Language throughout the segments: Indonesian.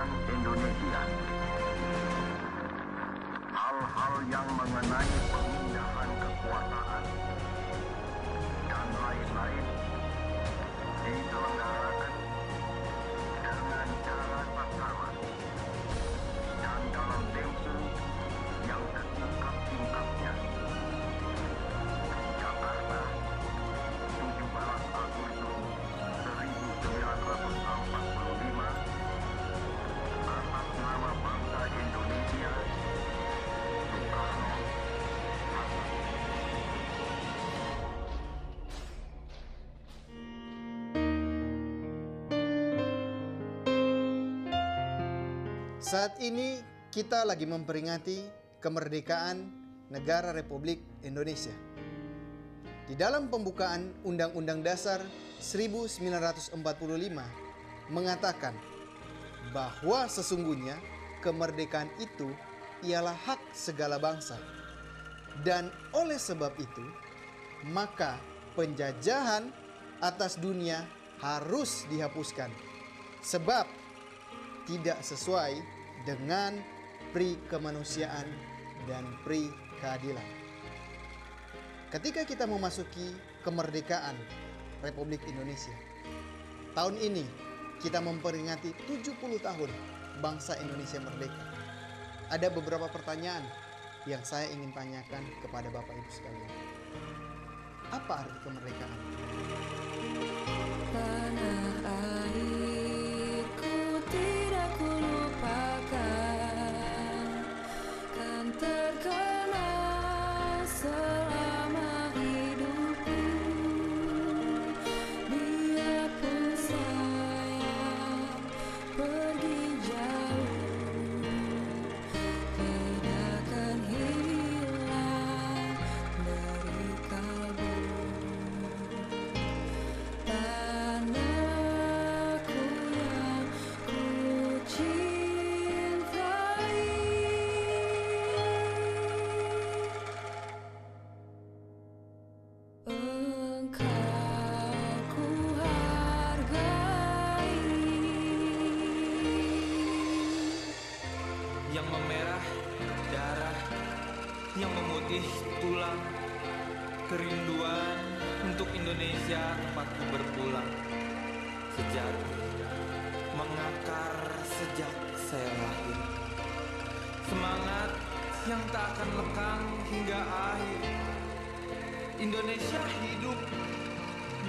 kemerdekaan Indonesia. Hal-hal yang mengenai pemindahan kekuasaan dan lain-lain diselenggarakan dengan cara saksama dan dalam tempo yang sesingkat-singkatnya. Jakarta, 17 Agustus 1945, atas nama bangsa Indonesia, Soekarno. Saat ini kita lagi memperingati kemerdekaan negara Republik Indonesia. Di dalam pembukaan Undang-Undang Dasar 1945 mengatakan bahwa sesungguhnya kemerdekaan itu ialah hak segala bangsa. Dan oleh sebab itu, maka penjajahan atas dunia harus dihapuskan. Sebab tidak sesuai dengan pri kemanusiaan dan pri keadilan. Ketika kita memasuki kemerdekaan Republik Indonesia, tahun ini kita memperingati 70 tahun bangsa Indonesia merdeka. Ada beberapa pertanyaan yang saya ingin tanyakan kepada Bapak Ibu sekalian. Apa arti kemerdekaan? Tanah airku tidak kulupakan, kan terkenal selama hidupku. Biarpun saya pergi jauh, tidak akan hilang dari kalbu. Tanahku yang ku cintai, engkau ku hargai. Yang memerah darah, yang memutih tulang, kerinduan untuk Indonesia tempatku berpulang. Sejarah mengakar sejak saya lahir, semangat yang tak akan lekang hingga akhir. Indonesia hidup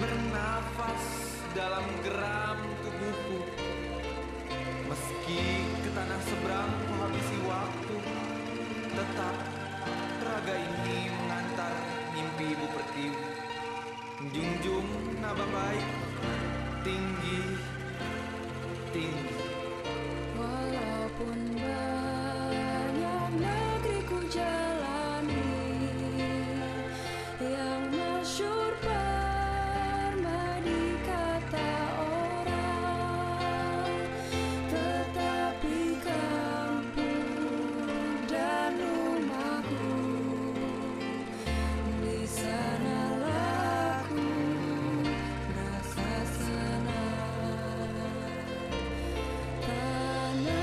bernafas dalam geram tubuhku. Meski ke tanah seberang ku habisi waktu, tetap raga ini mengantar mimpi ibu pertiwi. Junjung naba baik, tinggi, tinggi. Walaupun banyak negeri ku jalani, yang masyhur pernah dikata orang, tetapi kampung dan rumahku, di sanalah ku rasa senang. Tanahku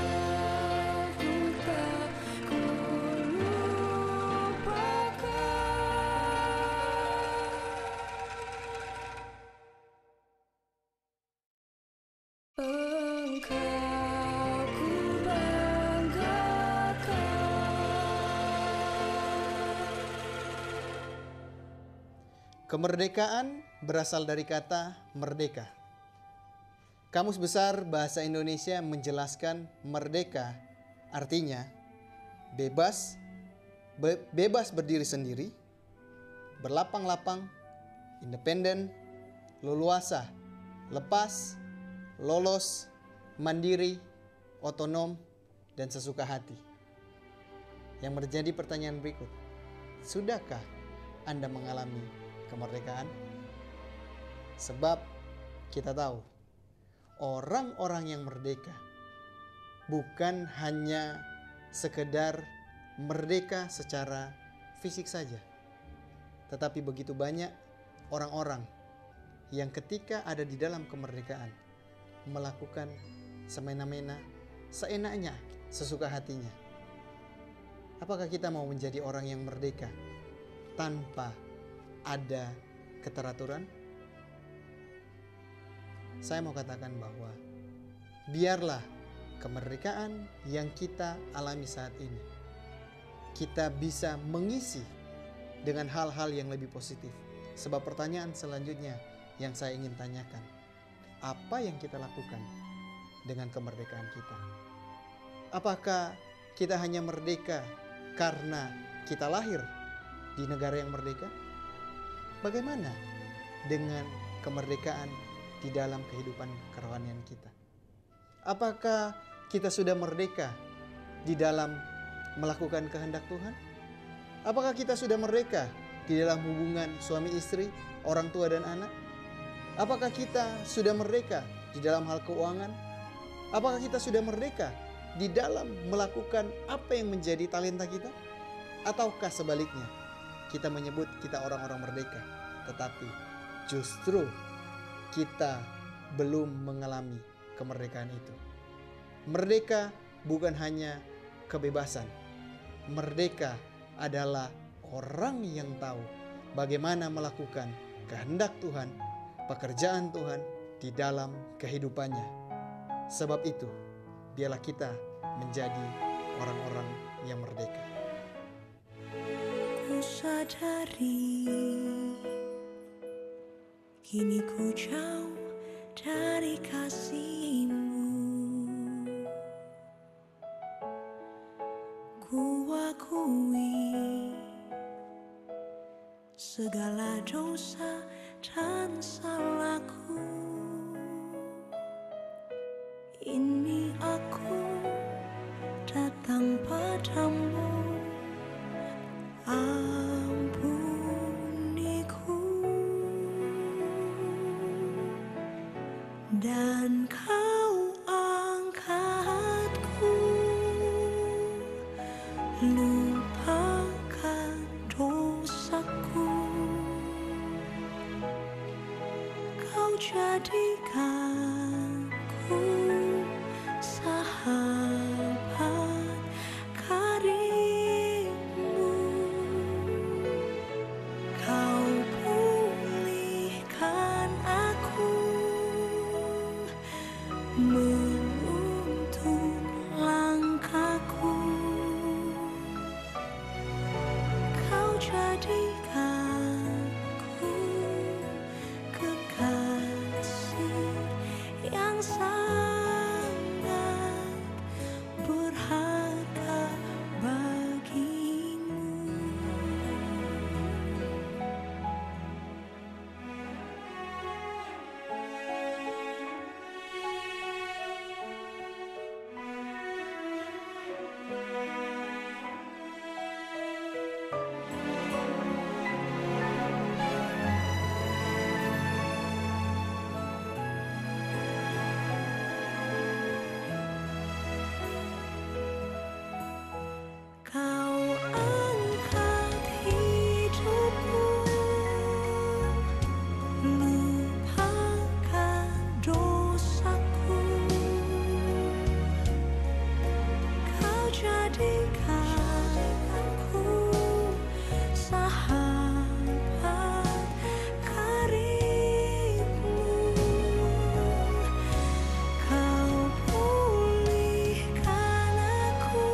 tak ku lupakan. Engkau ku banggakan. Kemerdekaan berasal dari kata merdeka. Kamus Besar Bahasa Indonesia menjelaskan merdeka artinya bebas, bebas berdiri sendiri, berlapang-lapang, independen, leluasa, lepas, lolos, mandiri, otonom, dan sesuka hati. Yang menjadi pertanyaan berikut, sudahkah Anda mengalami kemerdekaan? Sebab kita tahu, orang-orang yang merdeka bukan hanya sekedar merdeka secara fisik saja, tetapi begitu banyak orang-orang yang ketika ada di dalam kemerdekaan melakukan semena-mena seenaknya, sesuka hatinya. Apakah kita mau menjadi orang yang merdeka tanpa ada keteraturan? Saya mau katakan bahwa biarlah kemerdekaan yang kita alami saat ini kita bisa mengisi dengan hal-hal yang lebih positif. Sebab pertanyaan selanjutnya yang saya ingin tanyakan, apa yang kita lakukan dengan kemerdekaan kita? Apakah kita hanya merdeka karena kita lahir di negara yang merdeka? Bagaimana dengan kemerdekaan di dalam kehidupan kerohanian kita? Apakah kita sudah merdeka di dalam melakukan kehendak Tuhan? Apakah kita sudah merdeka di dalam hubungan suami istri, orang tua dan anak? Apakah kita sudah merdeka di dalam hal keuangan? Apakah kita sudah merdeka di dalam melakukan apa yang menjadi talenta kita? Ataukah sebaliknya, kita menyebut kita orang-orang merdeka, tetapi justru kita belum mengalami kemerdekaan itu. Merdeka bukan hanya kebebasan. Merdeka adalah orang yang tahu bagaimana melakukan kehendak Tuhan, pekerjaan Tuhan di dalam kehidupannya. Sebab itu, biarlah kita menjadi orang-orang yang merdeka. Ku sadari kini ku jauh dari kasih-Mu. Ku akui segala dosa dan salahku. Ini aku datang padamu, ampuniku, dan Kau angkatku. Lupakan dosaku, Kau jadikanku sahabat karib-Mu. Kau pulihkan aku, menuntun langkahku. Kau jadikanku kekasih yang sangat berharga bagimu. Kau angkat hidupku, lupakan dosaku. Kau jadikan aku sahabat karib-Mu. Kau pulihkan aku,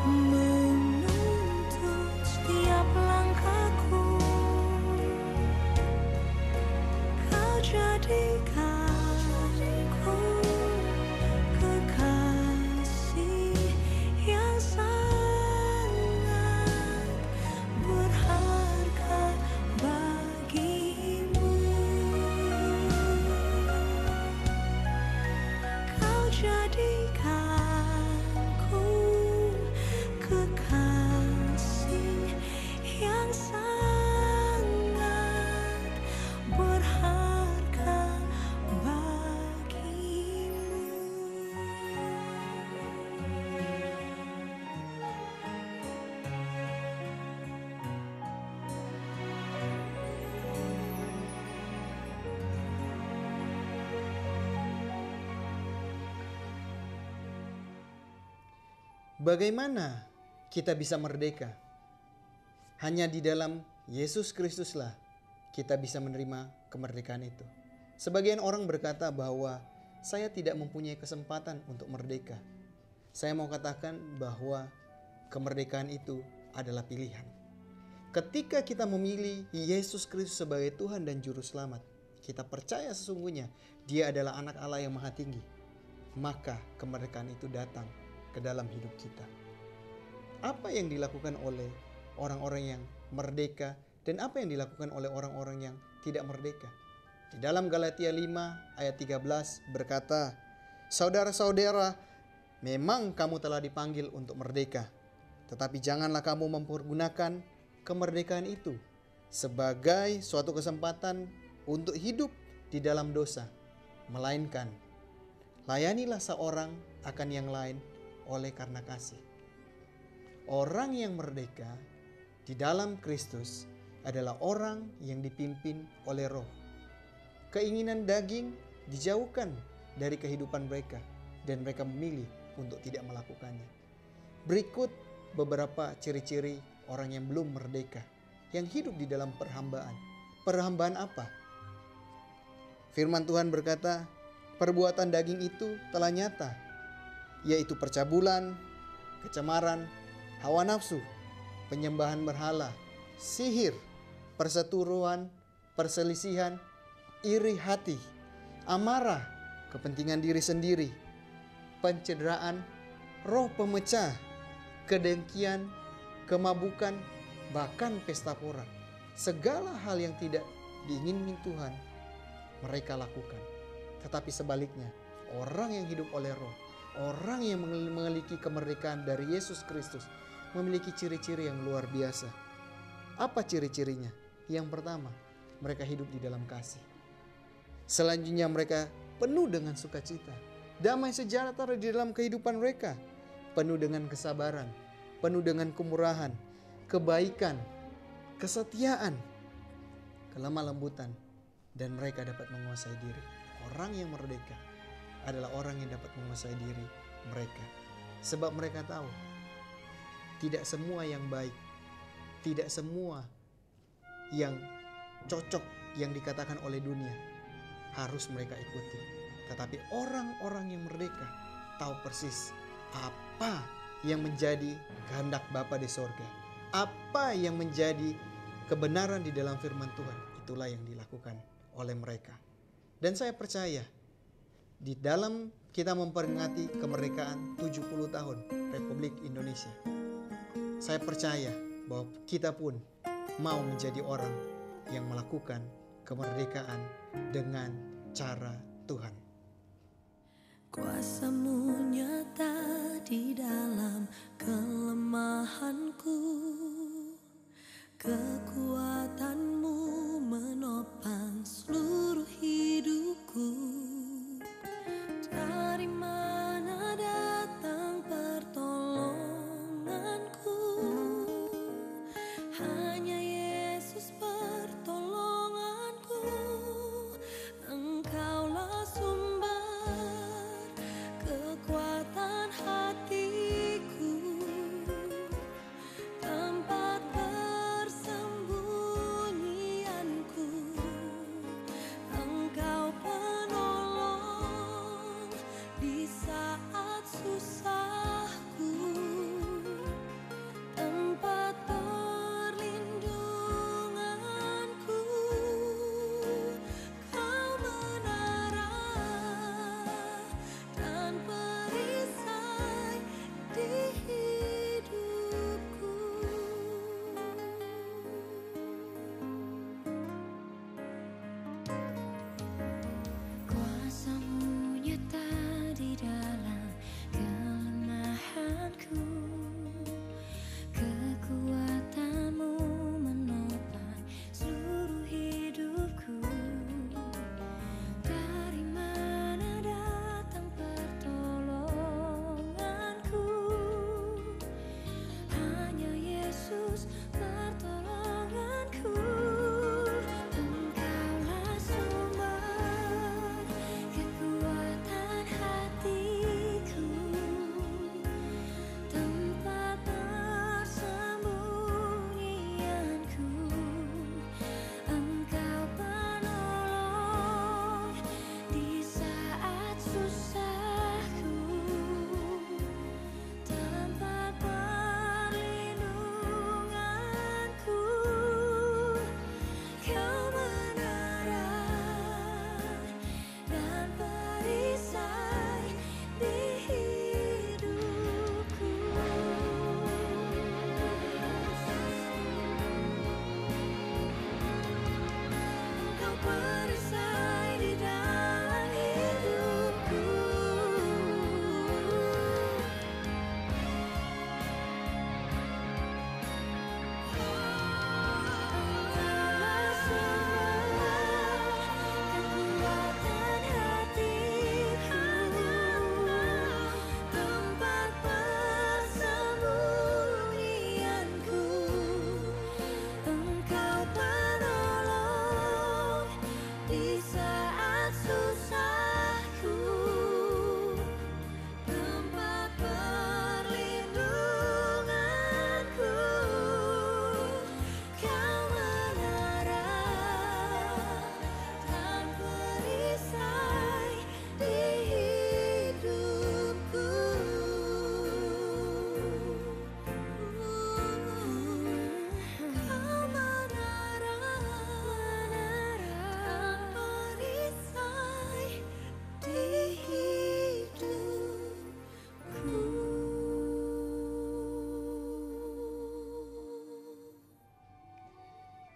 menuntun setiap langkahku. Kau jadikanku kekasih yang sangat berharga bagimu. Kau jadikanku kekasih yang sangat berharga Bagaimana kita bisa merdeka? Hanya di dalam Yesus Kristuslah kita bisa menerima kemerdekaan itu. Sebagian orang berkata bahwa saya tidak mempunyai kesempatan untuk merdeka. Saya mau katakan bahwa kemerdekaan itu adalah pilihan. Ketika kita memilih Yesus Kristus sebagai Tuhan dan Juru Selamat, kita percaya sesungguhnya Dia adalah anak Allah yang maha tinggi, maka kemerdekaan itu datang ke dalam hidup kita. Apa yang dilakukan oleh orang-orang yang merdeka dan apa yang dilakukan oleh orang-orang yang tidak merdeka? Di dalam Galatia 5 ayat 13 berkata, "Saudara-saudara, memang kamu telah dipanggil untuk merdeka, tetapi janganlah kamu mempergunakan kemerdekaan itu sebagai suatu kesempatan untuk hidup di dalam dosa, melainkan layanilah seorang akan yang lain oleh karena kasih." Orang yang merdeka di dalam Kristus adalah orang yang dipimpin oleh Roh. Keinginan daging dijauhkan dari kehidupan mereka dan mereka memilih untuk tidak melakukannya. Berikut beberapa ciri-ciri orang yang belum merdeka, yang hidup di dalam perhambaan. Perhambaan apa? Firman Tuhan berkata, perbuatan daging itu telah nyata, yaitu percabulan, kecemaran, hawa nafsu, penyembahan berhala, sihir, perseteruan, perselisihan, iri hati, amarah, kepentingan diri sendiri, pencederaan, roh pemecah, kedengkian, kemabukan, bahkan pesta pora. Segala hal yang tidak diingini Tuhan mereka lakukan. Tetapi sebaliknya, orang yang hidup oleh Roh, orang yang memiliki kemerdekaan dari Yesus Kristus, memiliki ciri-ciri yang luar biasa. Apa ciri-cirinya? Yang pertama, mereka hidup di dalam kasih. Selanjutnya mereka penuh dengan sukacita. Damai sejahtera di dalam kehidupan mereka. Penuh dengan kesabaran, penuh dengan kemurahan, kebaikan, kesetiaan, kelemah lembutan, dan mereka dapat menguasai diri. Orang yang merdeka adalah orang yang dapat menguasai diri mereka. Sebab mereka tahu tidak semua yang baik, tidak semua yang cocok yang dikatakan oleh dunia harus mereka ikuti. Tetapi orang-orang yang merdeka tahu persis apa yang menjadi kehendak Bapa di sorga, apa yang menjadi kebenaran di dalam firman Tuhan. Itulah yang dilakukan oleh mereka. Dan saya percaya di dalam kita memperingati kemerdekaan 70 tahun Republik Indonesia, saya percaya bahwa kita pun mau menjadi orang yang melakukan kemerdekaan dengan cara Tuhan. Kuasa-Mu nyata di dalam kelemahanku, kekuatan-Mu menopang seluruh hidupku. Dari mana datang pertolonganku? Hanya Yesus pertolonganku. Engkaulah sumber kekuatan hatiku, tempat persembunyianku.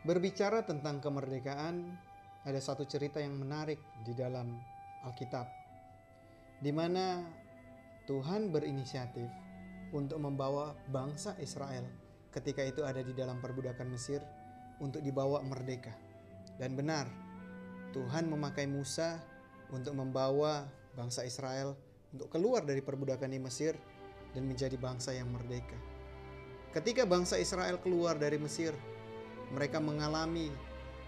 Berbicara tentang kemerdekaan, ada satu cerita yang menarik di dalam Alkitab, di mana Tuhan berinisiatif untuk membawa bangsa Israel ketika itu ada di dalam perbudakan Mesir untuk dibawa merdeka. Dan benar, Tuhan memakai Musa untuk membawa bangsa Israel untuk keluar dari perbudakan di Mesir dan menjadi bangsa yang merdeka. Ketika bangsa Israel keluar dari Mesir, mereka mengalami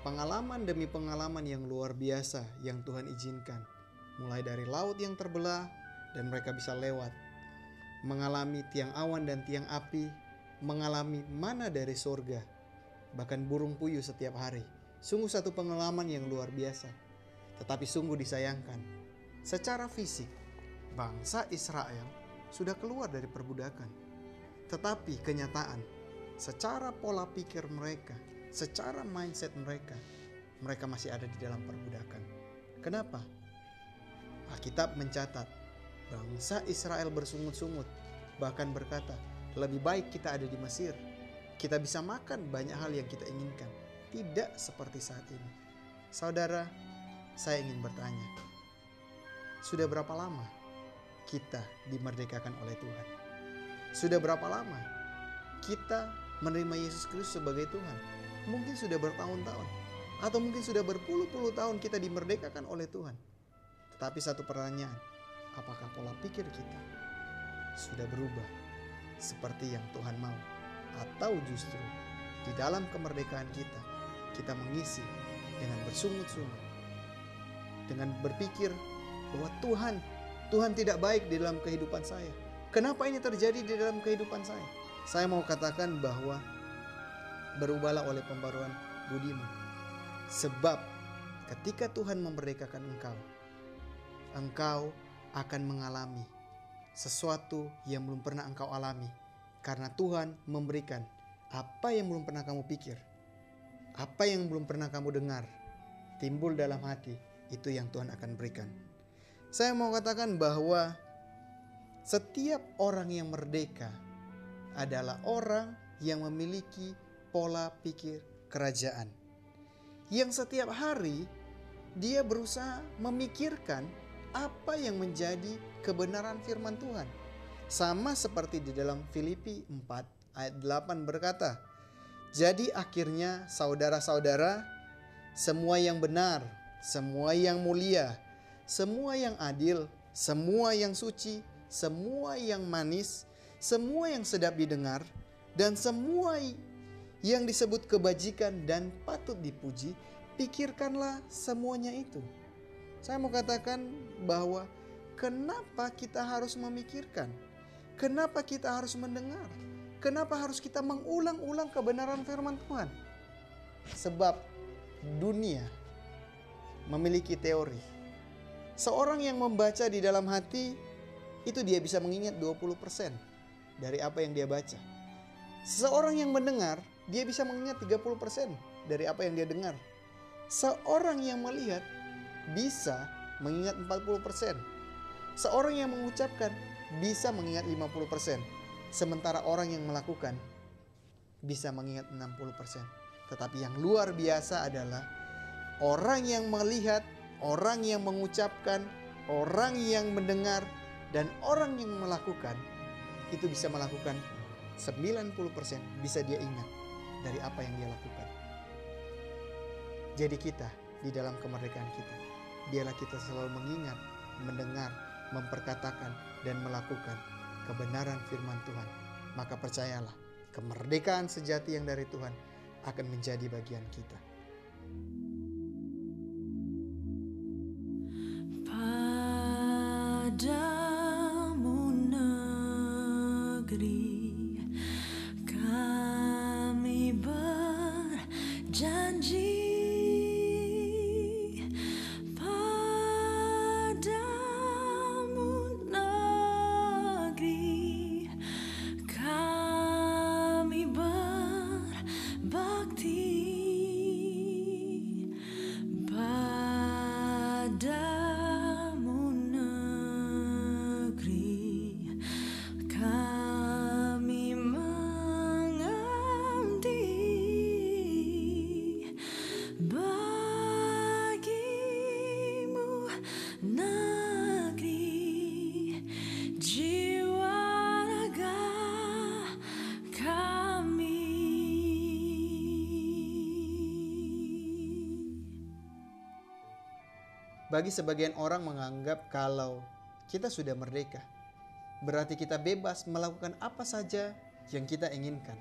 pengalaman demi pengalaman yang luar biasa yang Tuhan izinkan. Mulai dari laut yang terbelah dan mereka bisa lewat, mengalami tiang awan dan tiang api, mengalami mana dari surga, bahkan burung puyuh setiap hari. Sungguh satu pengalaman yang luar biasa. Tetapi sungguh disayangkan, secara fisik bangsa Israel sudah keluar dari perbudakan. Tetapi kenyataan, secara pola pikir mereka, secara mindset mereka, mereka masih ada di dalam perbudakan. Kenapa? Alkitab mencatat, bangsa Israel bersungut-sungut, bahkan berkata, lebih baik kita ada di Mesir. Kita bisa makan banyak hal yang kita inginkan. Tidak seperti saat ini. Saudara, saya ingin bertanya, sudah berapa lama kita dimerdekakan oleh Tuhan? Sudah berapa lama kita menerima Yesus Kristus sebagai Tuhan? Mungkin sudah bertahun-tahun, atau mungkin sudah berpuluh-puluh tahun kita dimerdekakan oleh Tuhan. Tetapi satu pertanyaan, apakah pola pikir kita sudah berubah seperti yang Tuhan mau? Atau justru di dalam kemerdekaan kita mengisi dengan bersungut-sungut, dengan berpikir bahwa Tuhan tidak baik di dalam kehidupan saya. Kenapa ini terjadi di dalam kehidupan saya? Saya mau katakan bahwa berubahlah oleh pembaruan budimu. Sebab ketika Tuhan memerdekakan engkau akan mengalami sesuatu yang belum pernah engkau alami. Karena Tuhan memberikan apa yang belum pernah kamu pikir, apa yang belum pernah kamu dengar, timbul dalam hati, itu yang Tuhan akan berikan. Saya mau katakan bahwa setiap orang yang merdeka adalah orang yang memiliki pola pikir kerajaan, yang setiap hari dia berusaha memikirkan apa yang menjadi kebenaran firman Tuhan. Sama seperti di dalam Filipi 4 ayat 8 berkata, jadi akhirnya saudara-saudara, semua yang benar, semua yang mulia, semua yang adil, semua yang suci, semua yang manis, semua yang sedap didengar, dan semua yang disebut kebajikan dan patut dipuji, pikirkanlah semuanya itu. Saya mau katakan bahwa kenapa kita harus memikirkan? Kenapa kita harus mendengar? Kenapa harus kita mengulang-ulang kebenaran firman Tuhan? Sebab dunia memiliki teori. Seorang yang membaca di dalam hati, itu dia bisa mengingat 20% dari apa yang dia baca. Seorang yang mendengar, dia bisa mengingat 30% dari apa yang dia dengar. Seorang yang melihat bisa mengingat 40%. Seorang yang mengucapkan bisa mengingat 50%. Sementara orang yang melakukan bisa mengingat 60%. Tetapi yang luar biasa adalah orang yang melihat, orang yang mengucapkan, orang yang mendengar, dan orang yang melakukan itu bisa melakukan 90% bisa dia ingat dari apa yang dia lakukan. Jadi kita di dalam kemerdekaan kita, biarlah kita selalu mengingat, mendengar, memperkatakan, dan melakukan kebenaran firman Tuhan. Maka percayalah, kemerdekaan sejati yang dari Tuhan akan menjadi bagian kita. Padamu negeri kami berjanji. negeri, jiwa raga kami. Bagi sebagian orang menganggap kalau kita sudah merdeka, berarti kita bebas melakukan apa saja yang kita inginkan.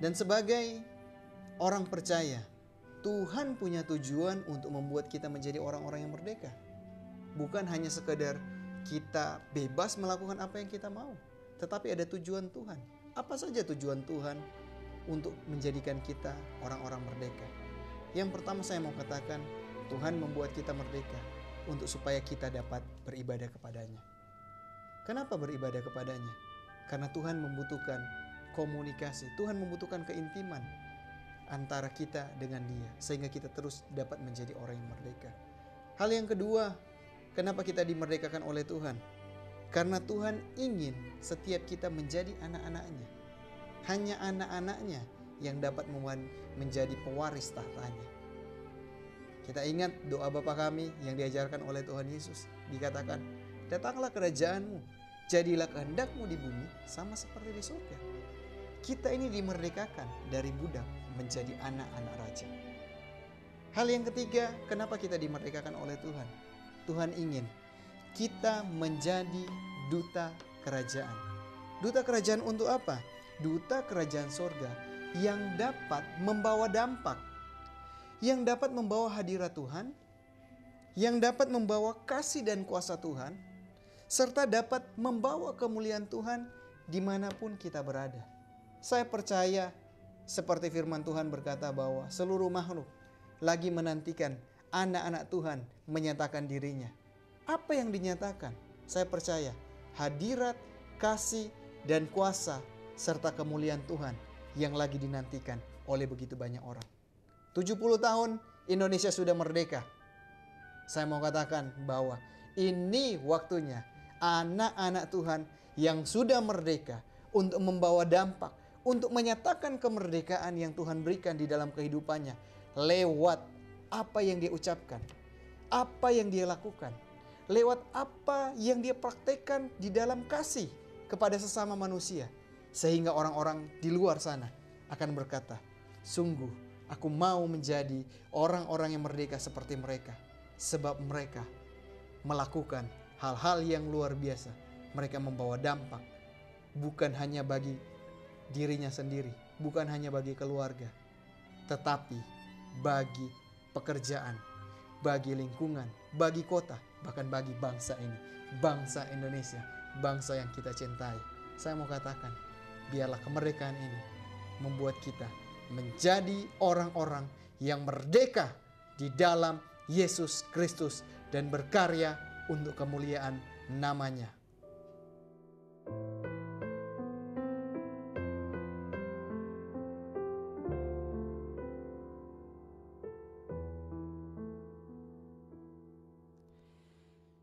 Dan sebagai orang percaya, Tuhan punya tujuan untuk membuat kita menjadi orang-orang yang merdeka. Bukan hanya sekedar kita bebas melakukan apa yang kita mau, tetapi ada tujuan Tuhan. Apa saja tujuan Tuhan untuk menjadikan kita orang-orang merdeka? Yang pertama saya mau katakan, Tuhan membuat kita merdeka untuk supaya kita dapat beribadah kepadanya. Kenapa beribadah kepadanya? Karena Tuhan membutuhkan komunikasi, Tuhan membutuhkan keintiman antara kita dengan Dia, sehingga kita terus dapat menjadi orang yang merdeka. Hal yang kedua, kenapa kita dimerdekakan oleh Tuhan? Karena Tuhan ingin setiap kita menjadi anak-anaknya. Hanya anak-anaknya yang dapat menjadi pewaris tahtanya. Kita ingat doa Bapa kami yang diajarkan oleh Tuhan Yesus. Dikatakan, datanglah kerajaan-Mu, jadilah kehendak-Mu di bumi sama seperti di surga. Kita ini dimerdekakan dari budak menjadi anak-anak raja. Hal yang ketiga, kenapa kita dimerdekakan oleh Tuhan? Tuhan ingin kita menjadi duta kerajaan. Duta kerajaan untuk apa? Duta kerajaan surga yang dapat membawa dampak, yang dapat membawa hadirat Tuhan, yang dapat membawa kasih dan kuasa Tuhan, serta dapat membawa kemuliaan Tuhan dimanapun kita berada. Saya percaya seperti firman Tuhan berkata bahwa seluruh makhluk lagi menantikan anak-anak Tuhan menyatakan dirinya. Apa yang dinyatakan? Saya percaya hadirat, kasih, dan kuasa serta kemuliaan Tuhan yang lagi dinantikan oleh begitu banyak orang. 70 tahun Indonesia sudah merdeka. Saya mau katakan bahwa ini waktunya anak-anak Tuhan yang sudah merdeka untuk membawa dampak, untuk menyatakan kemerdekaan yang Tuhan berikan di dalam kehidupannya lewat apa yang dia ucapkan, apa yang dia lakukan, lewat apa yang dia praktekkan di dalam kasih kepada sesama manusia, sehingga orang-orang di luar sana akan berkata, sungguh aku mau menjadi orang-orang yang merdeka seperti mereka. Sebab mereka melakukan hal-hal yang luar biasa. Mereka membawa dampak. Bukan hanya bagi dirinya sendiri. Bukan hanya bagi keluarga. Tetapi bagi pekerjaan. Bagi lingkungan. Bagi kota. Bahkan bagi bangsa ini. Bangsa Indonesia. Bangsa yang kita cintai. Saya mau katakan, biarlah kemerdekaan ini membuat kita menjadi orang-orang yang merdeka di dalam Yesus Kristus dan berkarya untuk kemuliaan namanya.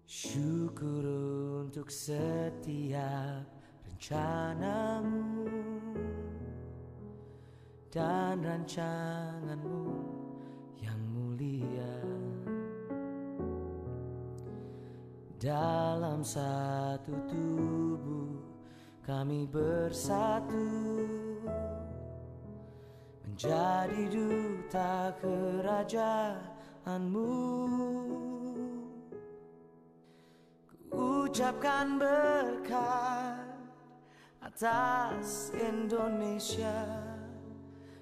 Syukur untuk setiap rencanamu dan rancanganmu yang mulia. Dalam satu tubuh kami bersatu menjadi duta kerajaanmu. Ku ucapkan berkat atas Indonesia,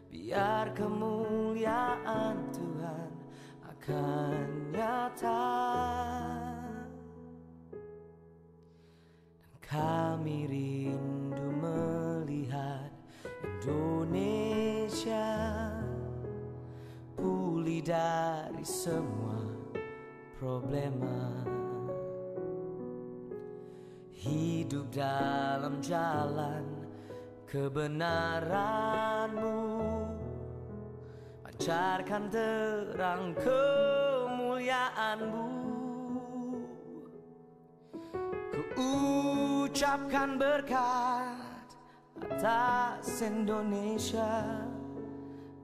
biar kemuliaan Tuhan akan nyata. Dan kami rindu melihat Indonesia pulih dari semua problema, hidup dalam jalan kebenaran-Mu, pancarkan terang kemuliaan-Mu. Ku ucapkan berkat atas Indonesia,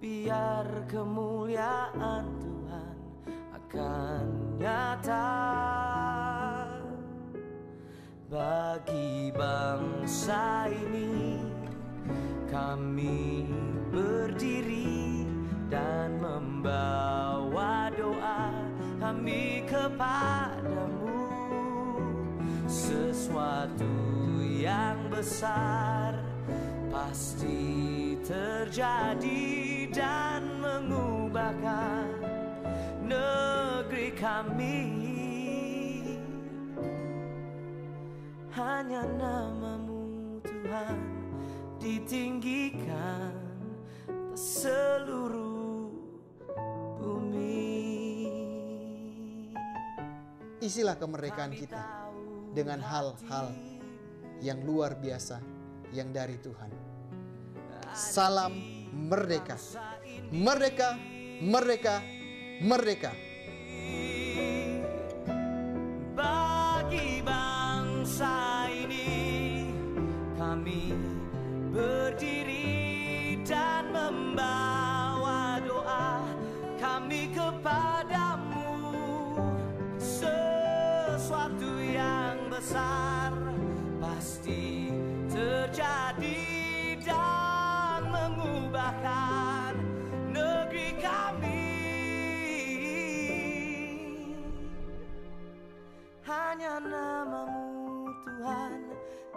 biar kemuliaan Tuhan akan nyata. bangsa ini. Kami berdiri dan membawa doa kami kepadamu. Sesuatu yang besar pasti terjadi dan mengubahkan negeri kami. Hanya namamu Tuhan ditinggikan atas seluruh bumi. Isilah kemerdekaan kita dengan hal-hal yang luar biasa yang dari Tuhan. Salam merdeka. Merdeka, merdeka, merdeka. Bagi bangsa ini kami berdiri dan membawa doa kami kepadamu. Sesuatu yang besar pasti terjadi dan mengubahkan negeri kami. Hanya namamu Tuhan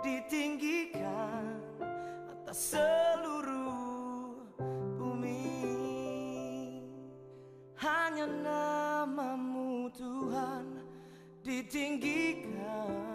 ditinggikan atas seluruh bumi. Hanya namamu Tuhan ditinggikan